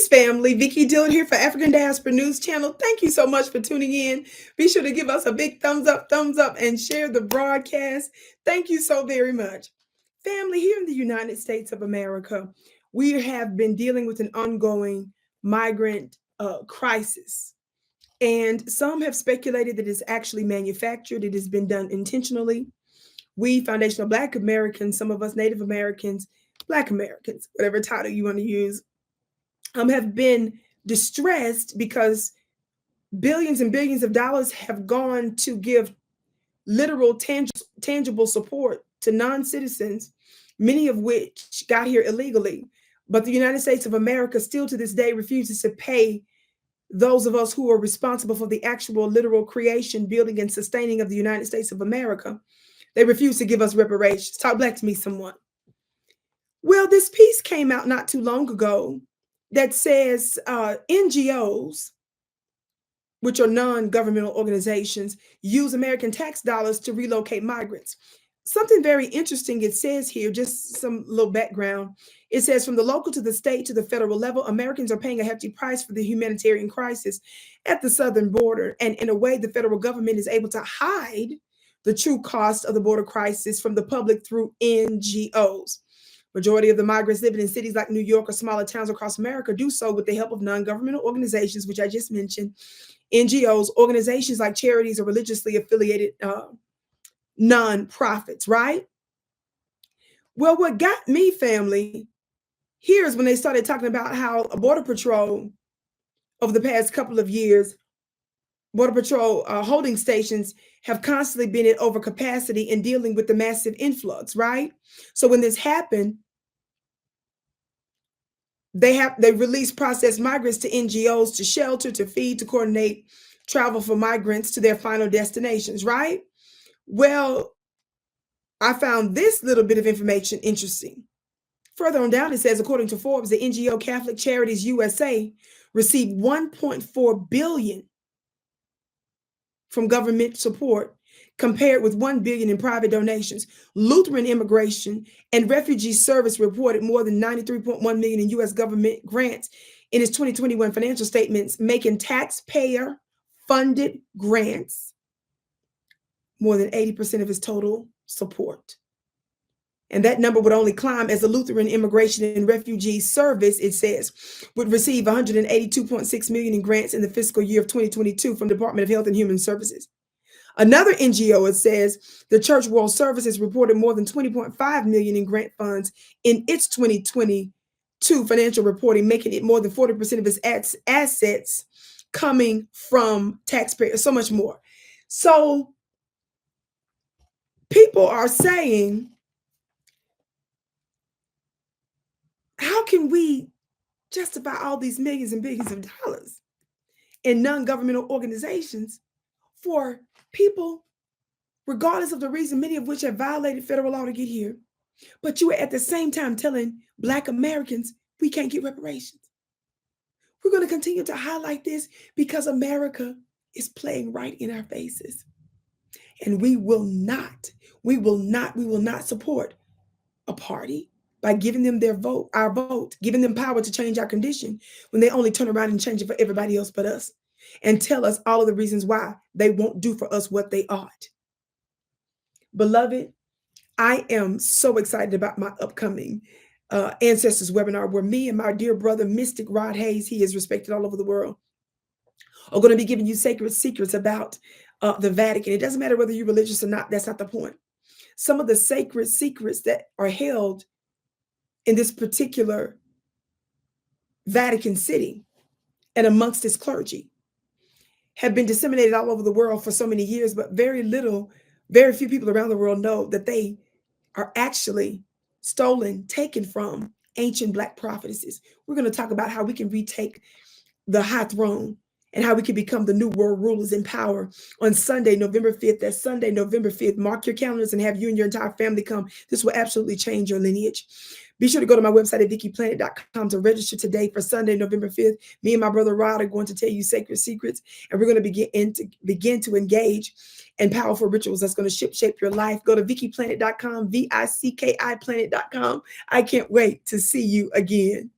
family. Vicki Dillard here for African Diaspora News Channel. Thank you so much for tuning in. Be sure to give us a big thumbs up, and share the broadcast. Thank you so very much. Family, here in the United States of America, we have been dealing with an ongoing migrant crisis. And some have speculated that it's actually manufactured, it has been done intentionally. We, foundational Black Americans, some of us Native Americans, Black Americans, whatever title you want to use, have been distressed because billions and billions of dollars have gone to give literal, tangible support to non-citizens, many of which got here illegally. But the United States of America still to this day refuses to pay those of us who are responsible for the actual literal creation, building, and sustaining of the United States of America. They refuse to give us reparations. Talk black to me, someone. Well, this piece came out not too long ago that says NGOs, which are non-governmental organizations, use American tax dollars to relocate migrants. Something very interesting it says here, just some little background. It says from the local to the state to the federal level, Americans are paying a hefty price for the humanitarian crisis at the southern border. And in a way, the federal government is able to hide the true cost of the border crisis from the public through NGOs. Majority of the migrants living in cities like New York or smaller towns across America do so with the help of non-governmental organizations, which I just mentioned, NGOs, organizations like charities or religiously affiliated non-profits, right? Well, what got me, family, here is when they started talking about how a Border Patrol over the past couple of years, Border Patrol holding stations have constantly been at overcapacity in dealing with the massive influx, right? So when this happened, they released processed migrants to NGOs to shelter, to feed, to coordinate travel for migrants to their final destinations, right? Well, I found this little bit of information interesting. Further on down, it says, according to Forbes, the NGO Catholic Charities USA received $1.4 billion from government support, compared with $1 billion in private donations. Lutheran Immigration and Refugee Service reported more than $93.1 million in U.S. government grants in its 2021 financial statements, making taxpayer-funded grants more than 80% of its total support. And that number would only climb as the Lutheran Immigration and Refugee Service, it says, would receive $182.6 million in grants in the fiscal year of 2022 from the Department of Health and Human Services. Another NGO, it says, the Church World Services reported more than $20.5 million in grant funds in its 2022 financial reporting, making it more than 40% of its assets coming from taxpayers, so much more. So people are saying, how can we justify all these millions and billions of dollars in non-governmental organizations for people, regardless of the reason, many of which have violated federal law to get here? But you are at the same time telling Black Americans we can't get reparations. We're going to continue to highlight this because America is playing right in our faces. And we will not support a party by giving them their vote, our vote, giving them power to change our condition when they only turn around and change it for everybody else but us, and tell us all of the reasons why they won't do for us what they ought. Beloved, I am so excited about my upcoming Ancestors webinar, where me and my dear brother, Mystic Rod Hayes, he is respected all over the world, are going to be giving you sacred secrets about the Vatican. It doesn't matter whether you're religious or not. That's not the point. Some of the sacred secrets that are held in this particular Vatican City and amongst its clergy have been disseminated all over the world for so many years, but very few people around the world know that they are actually stolen, taken from ancient Black prophetesses. We're going to talk about how we can retake the high throne and how we can become the new world rulers in power on Sunday, November 5th. That's Sunday, November 5th. Mark your calendars and have you and your entire family come. This will absolutely change your lineage. Be sure to go to my website at VickiPlanet.com to register today for Sunday, November 5th. Me and my brother Rod are going to tell you sacred secrets, and we're going to begin to engage in powerful rituals that's going to shape your life. Go to VickiPlanet.com, VICKI Planet.com. I can't wait to see you again.